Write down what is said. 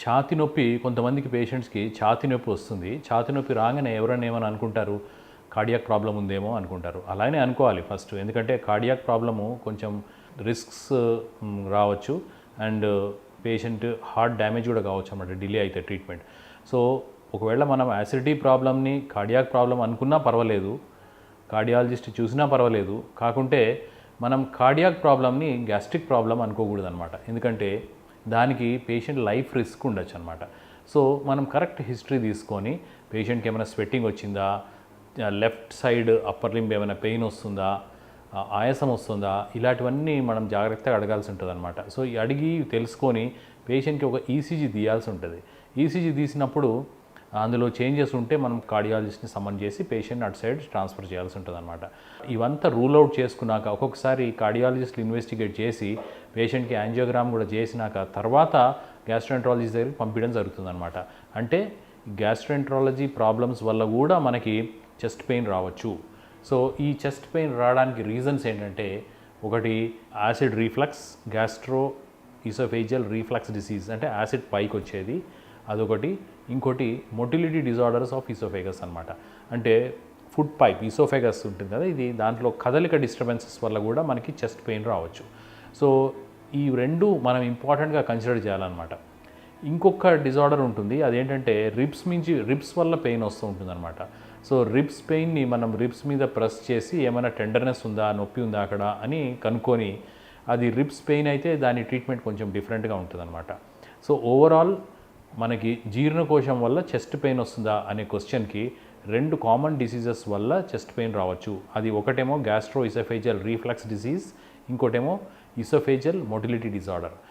ఛాతీ నొప్పి కొంతమందికి పేషెంట్స్కి ఛాతీ నొప్పి వస్తుంది. ఛాతీ నొప్పి రాగానే ఎవరైనా ఏమని అనుకుంటారు, కార్డియాక్ ప్రాబ్లం ఉందేమో అనుకుంటారు. అలానే అనుకోవాలి ఫస్ట్. ఎందుకంటే కార్డియాక్ ప్రాబ్లము కొంచెం రిస్క్స్ రావచ్చు అండ్ పేషెంట్ హార్ట్ డ్యామేజ్ కూడా కావచ్చు అన్నమాట డిలే అయితే ట్రీట్మెంట్. సో ఒకవేళ మనం యాసిడిటీ ప్రాబ్లమ్ని కార్డియాక్ ప్రాబ్లం అనుకున్నా పర్వాలేదు, కార్డియాలజిస్ట్ చూసినా పర్వాలేదు, కాకుంటే మనం కార్డియాక్ ప్రాబ్లమ్ని గ్యాస్ట్రిక్ ప్రాబ్లం అనుకోకూడదు అనమాట. ఎందుకంటే దానికి పేషెంట్ లైఫ్ రిస్క్ ఉండొచ్చు అనమాట. సో మనం కరెక్ట్ హిస్టరీ తీసుకొని పేషెంట్కి ఏమైనా స్వెట్టింగ్ వచ్చిందా, లెఫ్ట్ సైడ్ అప్పర్ లింబ్ ఏమైనా పెయిన్ వస్తుందా, ఆయాసం వస్తుందా, ఇలాంటివన్నీ మనం జాగ్రత్తగా అడగాల్సి ఉంటుంది అనమాట. సో ఈ అడిగి తెలుసుకొని పేషెంట్కి ఒక ఈసీజీ తీయాల్సి ఉంటుంది. ఈసీజీ తీసినప్పుడు అందులో చేంజెస్ ఉంటే మనం కార్డియాలజిస్ట్ని సమన్ చేసి పేషెంట్ని అటు సైడ్ ట్రాన్స్ఫర్ చేయాల్సి ఉంటుంది అనమాట. ఇవంతా రూల్ అవుట్ చేసుకున్నాక ఒక్కొక్కసారి కార్డియాలజిస్ట్లు ఇన్వెస్టిగేట్ చేసి పేషెంట్కి యాంజియోగ్రామ్ కూడా చేసినాక తర్వాత గ్యాస్ట్రోఎంట్రాలజిస్ట్ దగ్గరికి పంపించడం జరుగుతుందన్నమాట. అంటే గ్యాస్ట్రోఎంట్రాలజీ ప్రాబ్లమ్స్ వల్ల కూడా మనకి చెస్ట్ పెయిన్ రావచ్చు. సో ఈ చెస్ట్ పెయిన్ రావడానికి రీజన్స్ ఏంటంటే, ఒకటి acid reflux, gastro oesophageal reflux disease అంటే యాసిడ్ పైకి వచ్చేది అదొకటి. ఇంకోటి మొటిలిటీ డిజార్డర్స్ ఆఫ్ ఈసోఫేగస్ అనమాట. అంటే ఫుడ్ పైప్ ఈసోఫేగస్ ఉంటుంది కదా, ఇది దాంట్లో కదలిక డిస్టర్బెన్సెస్ వల్ల కూడా మనకి చెస్ట్ పెయిన్ రావచ్చు. సో ఈ రెండు మనం ఇంపార్టెంట్గా కన్సిడర్ చేయాలన్నమాట. ఇంకొక డిజార్డర్ ఉంటుంది, అదేంటంటే రిబ్స్ వల్ల పెయిన్ వస్తూ ఉంటుంది అనమాట. సో రిబ్స్ పెయిన్ని మనం రిబ్స్ మీద ప్రెస్ చేసి ఏమైనా టెండర్నెస్ ఉందా, నొప్పి ఉందా అక్కడ అని కనుక్కొని, అది రిబ్స్ పెయిన్ అయితే దాని ట్రీట్మెంట్ కొంచెం డిఫరెంట్గా ఉంటుంది అనమాట. సో ఓవరాల్ మనకి జీర్ణకోశం వల్ల చెస్ట్ పెయిన్ వస్తుందా అనే క్వశ్చన్కి రెండు కామన్ డిసీజెస్ వల్ల చెస్ట్ పెయిన్ రావచ్చు. అది ఒకటేమో గ్యాస్ట్రో ఈసోఫేజియల్ రీఫ్లక్స్ డిసీజ్, ఇంకోటేమో ఈసోఫేజియల్ మొటిలిటీ డిజార్డర్.